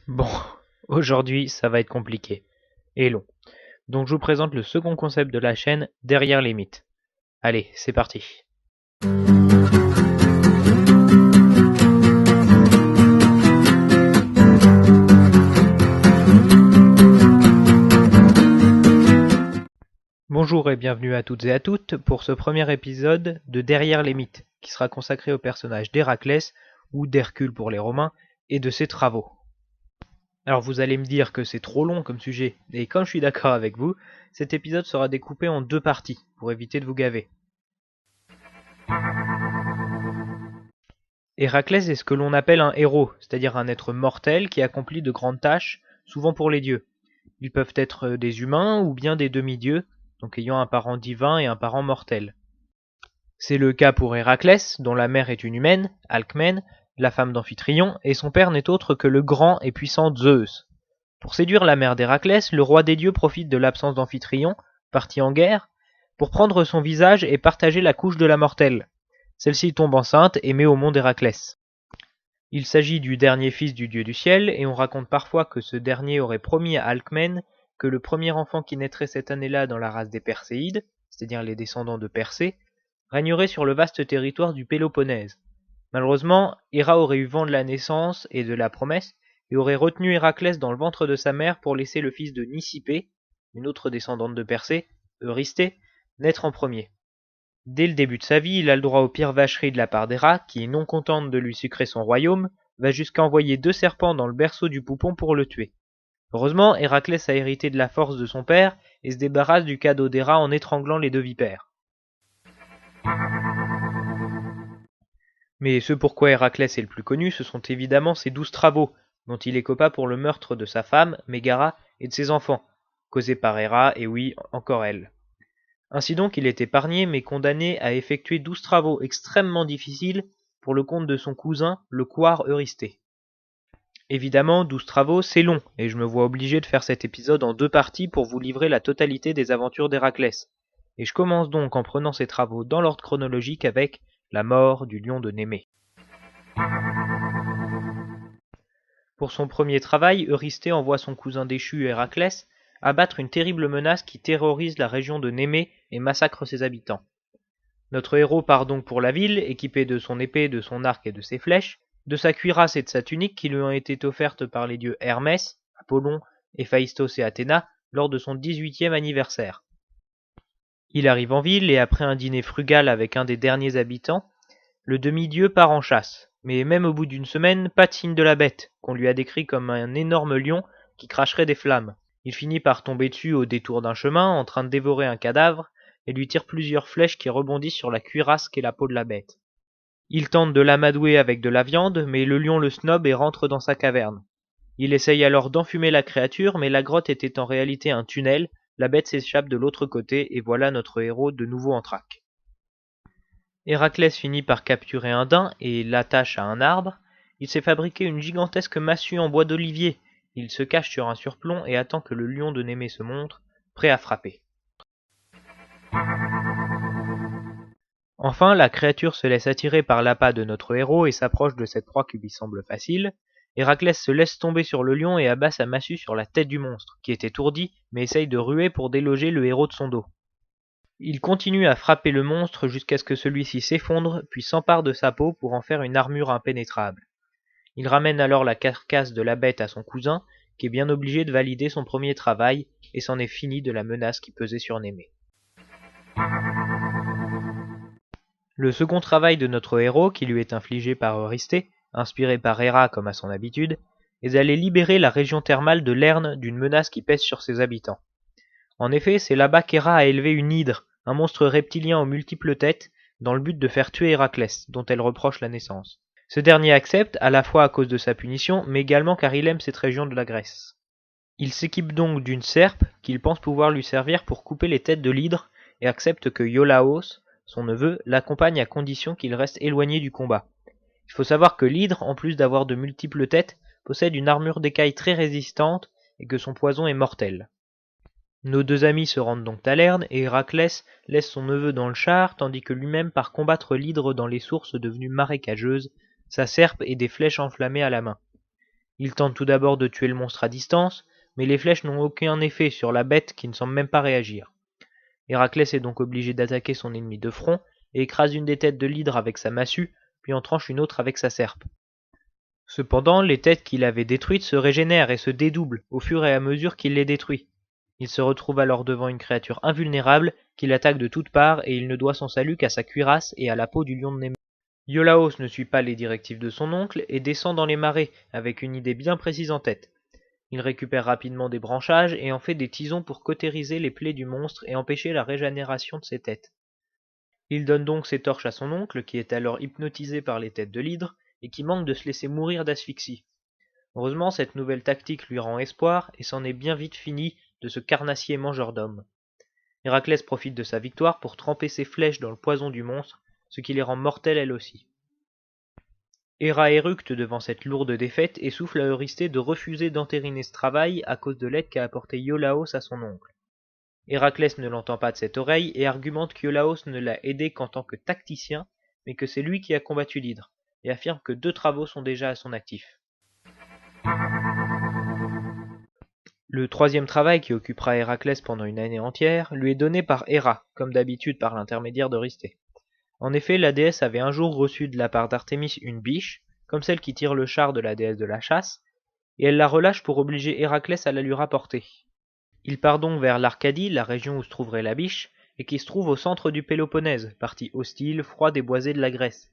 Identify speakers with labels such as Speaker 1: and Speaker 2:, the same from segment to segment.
Speaker 1: Bon, aujourd'hui ça va être compliqué et long. Donc je vous présente le second concept de la chaîne, derrière les mythes. Allez, c'est parti. Bonjour et bienvenue à toutes et à toutes pour ce premier épisode de Derrière les mythes, qui sera consacré au personnage d'Héraclès, ou d'Hercule pour les Romains, et de ses travaux. Alors vous allez me dire que c'est trop long comme sujet, et comme je suis d'accord avec vous, cet épisode sera découpé en deux parties, pour éviter de vous gaver. Héraclès est ce que l'on appelle un héros, c'est-à-dire un être mortel qui accomplit de grandes tâches, souvent pour les dieux. Ils peuvent être des humains ou bien des demi-dieux, donc ayant un parent divin et un parent mortel. C'est le cas pour Héraclès, dont la mère est une humaine, Alcmène, la femme d'Amphitryon, et son père n'est autre que le grand et puissant Zeus. Pour séduire la mère d'Héraclès, le roi des dieux profite de l'absence d'Amphitryon, parti en guerre, pour prendre son visage et partager la couche de la mortelle. Celle-ci tombe enceinte et met au monde Héraclès. Il s'agit du dernier fils du dieu du ciel, et on raconte parfois que ce dernier aurait promis à Alcmène que le premier enfant qui naîtrait cette année-là dans la race des Perséides, c'est-à-dire les descendants de Persée, régnerait sur le vaste territoire du Péloponnèse. Malheureusement, Héra aurait eu vent de la naissance et de la promesse, et aurait retenu Héraclès dans le ventre de sa mère pour laisser le fils de Nicipée, une autre descendante de Persée, Eurysthée, naître en premier. Dès le début de sa vie, il a le droit aux pires vacheries de la part d'Héra, qui, non contente de lui sucrer son royaume, va jusqu'à envoyer 2 serpents dans le berceau du poupon pour le tuer. Heureusement, Héraclès a hérité de la force de son père et se débarrasse du cadeau d'Héra en étranglant les 2 vipères. Mais ce pourquoi Héraclès est le plus connu, ce sont évidemment ses 12 travaux, dont il écopa pour le meurtre de sa femme, Mégara, et de ses enfants, causés par Héra, et oui, encore elle. Ainsi donc, il est épargné, mais condamné à effectuer 12 travaux extrêmement difficiles pour le compte de son cousin, le couard Eurysthée. Évidemment, 12 travaux, c'est long, et je me vois obligé de faire cet épisode en 2 parties pour vous livrer la totalité des aventures d'Héraclès. Et je commence donc en prenant ces travaux dans l'ordre chronologique avec la mort du lion de Némée. Pour son premier travail, Eurysthée envoie son cousin déchu Héraclès abattre une terrible menace qui terrorise la région de Némée et massacre ses habitants. Notre héros part donc pour la ville, équipé de son épée, de son arc et de ses flèches, de sa cuirasse et de sa tunique qui lui ont été offertes par les dieux Hermès, Apollon, Héphaïstos et Athéna lors de son 18e anniversaire. Il arrive en ville et après un dîner frugal avec un des derniers habitants, le demi-dieu part en chasse. Mais même au bout d'une semaine, pas de signe de la bête, qu'on lui a décrit comme un énorme lion qui cracherait des flammes. Il finit par tomber dessus au détour d'un chemin, en train de dévorer un cadavre, et lui tire plusieurs flèches qui rebondissent sur la cuirasse qu'est la peau de la bête. Il tente de l'amadouer avec de la viande, mais le lion le snobe et rentre dans sa caverne. Il essaye alors d'enfumer la créature, mais la grotte était en réalité un tunnel, la bête s'échappe de l'autre côté, et voilà notre héros de nouveau en traque. Héraclès finit par capturer un daim et l'attache à un arbre. Il s'est fabriqué une gigantesque massue en bois d'olivier. Il se cache sur un surplomb et attend que le lion de Némée se montre, prêt à frapper. Enfin, la créature se laisse attirer par l'appât de notre héros et s'approche de cette proie qui lui semble facile. Héraclès se laisse tomber sur le lion et abat sa massue sur la tête du monstre, qui est étourdi, mais essaye de ruer pour déloger le héros de son dos. Il continue à frapper le monstre jusqu'à ce que celui-ci s'effondre, puis s'empare de sa peau pour en faire une armure impénétrable. Il ramène alors la carcasse de la bête à son cousin, qui est bien obligé de valider son premier travail, et c'en est fini de la menace qui pesait sur Némée. Le second travail de notre héros, qui lui est infligé par Eurysthée, inspiré par Héra comme à son habitude, est d'aller libérer la région thermale de Lerne d'une menace qui pèse sur ses habitants. En effet, c'est là-bas qu'Héra a élevé une hydre, un monstre reptilien aux multiples têtes, dans le but de faire tuer Héraclès, dont elle reproche la naissance. Ce dernier accepte, à la fois à cause de sa punition, mais également car il aime cette région de la Grèce. Il s'équipe donc d'une serpe qu'il pense pouvoir lui servir pour couper les têtes de l'hydre et accepte que Iolaos, son neveu, l'accompagne à condition qu'il reste éloigné du combat. Il faut savoir que l'hydre, en plus d'avoir de multiples têtes, possède une armure d'écailles très résistante et que son poison est mortel. Nos deux amis se rendent donc à Lerne et Héraclès laisse son neveu dans le char tandis que lui-même part combattre l'hydre dans les sources devenues marécageuses, sa serpe et des flèches enflammées à la main. Il tente tout d'abord de tuer le monstre à distance, mais les flèches n'ont aucun effet sur la bête qui ne semble même pas réagir. Héraclès est donc obligé d'attaquer son ennemi de front et écrase une des têtes de l'hydre avec sa massue, puis en tranche une autre avec sa serpe. Cependant, les têtes qu'il avait détruites se régénèrent et se dédoublent au fur et à mesure qu'il les détruit. Il se retrouve alors devant une créature invulnérable qui l'attaque de toutes parts et il ne doit son salut qu'à sa cuirasse et à la peau du lion de Némée. Iolaos ne suit pas les directives de son oncle et descend dans les marais avec une idée bien précise en tête. Il récupère rapidement des branchages et en fait des tisons pour cautériser les plaies du monstre et empêcher la régénération de ses têtes. Il donne donc ses torches à son oncle, qui est alors hypnotisé par les têtes de l'hydre, et qui manque de se laisser mourir d'asphyxie. Heureusement, cette nouvelle tactique lui rend espoir, et c'en est bien vite fini de ce carnassier mangeur d'hommes. Héraclès profite de sa victoire pour tremper ses flèches dans le poison du monstre, ce qui les rend mortelles elles aussi. Héra éructe devant cette lourde défaite et souffle à Eurysthée de refuser d'entériner ce travail à cause de l'aide qu'a apporté Iolaos à son oncle. Héraclès ne l'entend pas de cette oreille et argumente qu'Iolaos ne l'a aidé qu'en tant que tacticien, mais que c'est lui qui a combattu l'hydre, et affirme que 2 travaux sont déjà à son actif. Le 3e travail, qui occupera Héraclès pendant une année entière, lui est donné par Héra, comme d'habitude par l'intermédiaire d'Eurysthée. En effet, la déesse avait un jour reçu de la part d'Artémis une biche, comme celle qui tire le char de la déesse de la chasse, et elle la relâche pour obliger Héraclès à la lui rapporter. Il part donc vers l'Arcadie, la région où se trouverait la biche, et qui se trouve au centre du Péloponnèse, partie hostile, froide et boisée de la Grèce.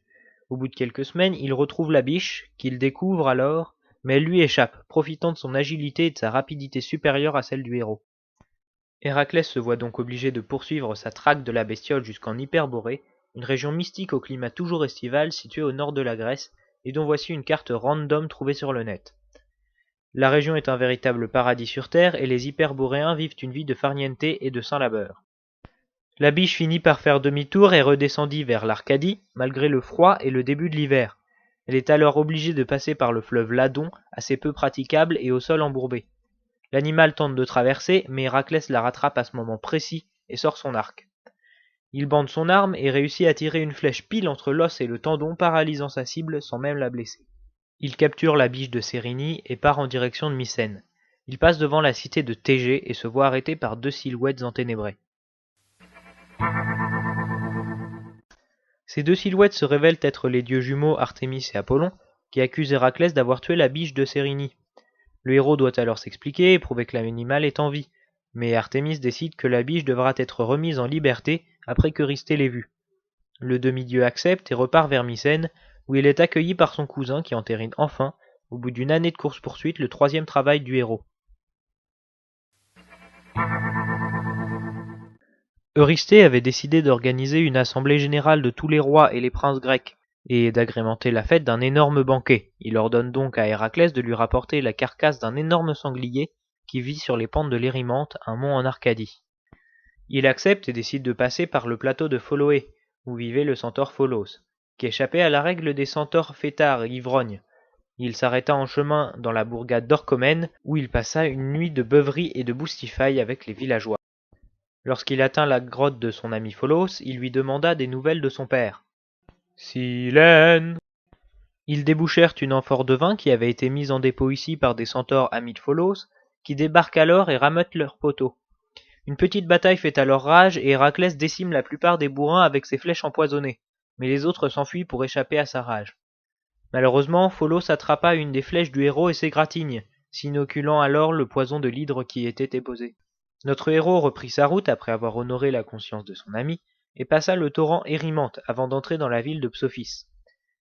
Speaker 1: Au bout de quelques semaines, il retrouve la biche, qu'il découvre alors, mais elle lui échappe, profitant de son agilité et de sa rapidité supérieure à celle du héros. Héraclès se voit donc obligé de poursuivre sa traque de la bestiole jusqu'en Hyperborée, une région mystique au climat toujours estival située au nord de la Grèce, et dont voici une carte random trouvée sur le net. La région est un véritable paradis sur Terre et les hyperboréens vivent une vie de farniente et de saint labeur. La biche finit par faire demi-tour et redescendit vers l'Arcadie, malgré le froid et le début de l'hiver. Elle est alors obligée de passer par le fleuve Ladon, assez peu praticable et au sol embourbé. L'animal tente de traverser, mais Héraclès la rattrape à ce moment précis et sort son arc. Il bande son arme et réussit à tirer une flèche pile entre l'os et le tendon, paralysant sa cible sans même la blesser. Il capture la biche de Cérynie et part en direction de Mycène. Il passe devant la cité de Thégée et se voit arrêté par 2 silhouettes enténébrées. Ces 2 silhouettes se révèlent être les dieux jumeaux Artémis et Apollon, qui accusent Héraclès d'avoir tué la biche de Cérynie. Le héros doit alors s'expliquer et prouver que l'animal est en vie, mais Artémis décide que la biche devra être remise en liberté après qu'Eurysthée l'ait vue. Le demi-dieu accepte et repart vers Mycène, où il est accueilli par son cousin qui entérine enfin, au bout d'une année de course-poursuite, le 3e travail du héros. Eurysthée avait décidé d'organiser une assemblée générale de tous les rois et les princes grecs, et d'agrémenter la fête d'un énorme banquet. Il ordonne donc à Héraclès de lui rapporter la carcasse d'un énorme sanglier qui vit sur les pentes de l'Érymante, un mont en Arcadie. Il accepte et décide de passer par le plateau de Pholoé, où vivait le centaure Pholos, qui échappait à la règle des centaures fêtards et ivrognes. Il s'arrêta en chemin dans la bourgade d'Orchomène, où il passa une nuit de beuverie et de boustifailles avec les villageois. Lorsqu'il atteint la grotte de son ami Pholos, il lui demanda des nouvelles de son père. « Silène !» Ils débouchèrent une amphore de vin qui avait été mise en dépôt ici par des centaures amis de Pholos, qui débarquent alors et rameutent leurs poteaux. Une petite bataille fait alors rage et Héraclès décime la plupart des bourrins avec ses flèches empoisonnées, mais les autres s'enfuient pour échapper à sa rage. Malheureusement, Pholos attrapa une des flèches du héros et s'égratigne, s'inoculant alors le poison de l'hydre qui y était déposé. Notre héros reprit sa route après avoir honoré la conscience de son ami, et passa le torrent Érymante avant d'entrer dans la ville de Psophis.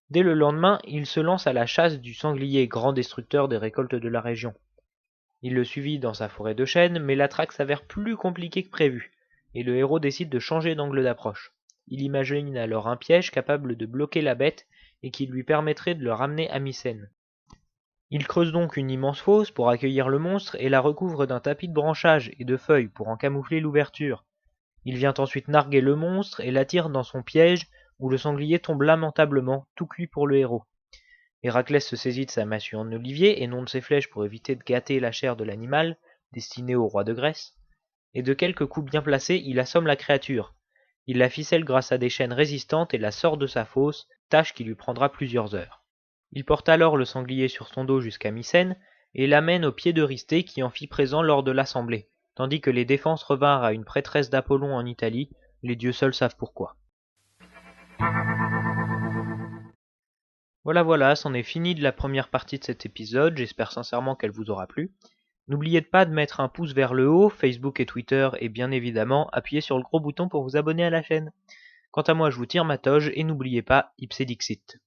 Speaker 1: Dès le lendemain, il se lance à la chasse du sanglier, grand destructeur des récoltes de la région. Il le suivit dans sa forêt de chênes, mais la traque s'avère plus compliquée que prévu, et le héros décide de changer d'angle d'approche. Il imagine alors un piège capable de bloquer la bête et qui lui permettrait de le ramener à Mycène. Il creuse donc une immense fosse pour accueillir le monstre et la recouvre d'un tapis de branchages et de feuilles pour en camoufler l'ouverture. Il vient ensuite narguer le monstre et l'attire dans son piège où le sanglier tombe lamentablement, tout cuit pour le héros. Héraclès se saisit de sa massue en olivier et non de ses flèches pour éviter de gâter la chair de l'animal, destiné au roi de Grèce, et de quelques coups bien placés, il assomme la créature. Il la ficelle grâce à des chaînes résistantes et la sort de sa fosse, tâche qui lui prendra plusieurs heures. Il porta alors le sanglier sur son dos jusqu'à Mycène, et l'amène au pied d'Eurysthée qui en fit présent lors de l'assemblée, tandis que les défenses revinrent à une prêtresse d'Apollon en Italie, les dieux seuls savent pourquoi. Voilà, c'en est fini de la première partie de cet épisode, j'espère sincèrement qu'elle vous aura plu. N'oubliez pas de mettre un pouce vers le haut, Facebook et Twitter, et bien évidemment, appuyez sur le gros bouton pour vous abonner à la chaîne. Quant à moi, je vous tire ma toge, et n'oubliez pas, Ipse Dixit.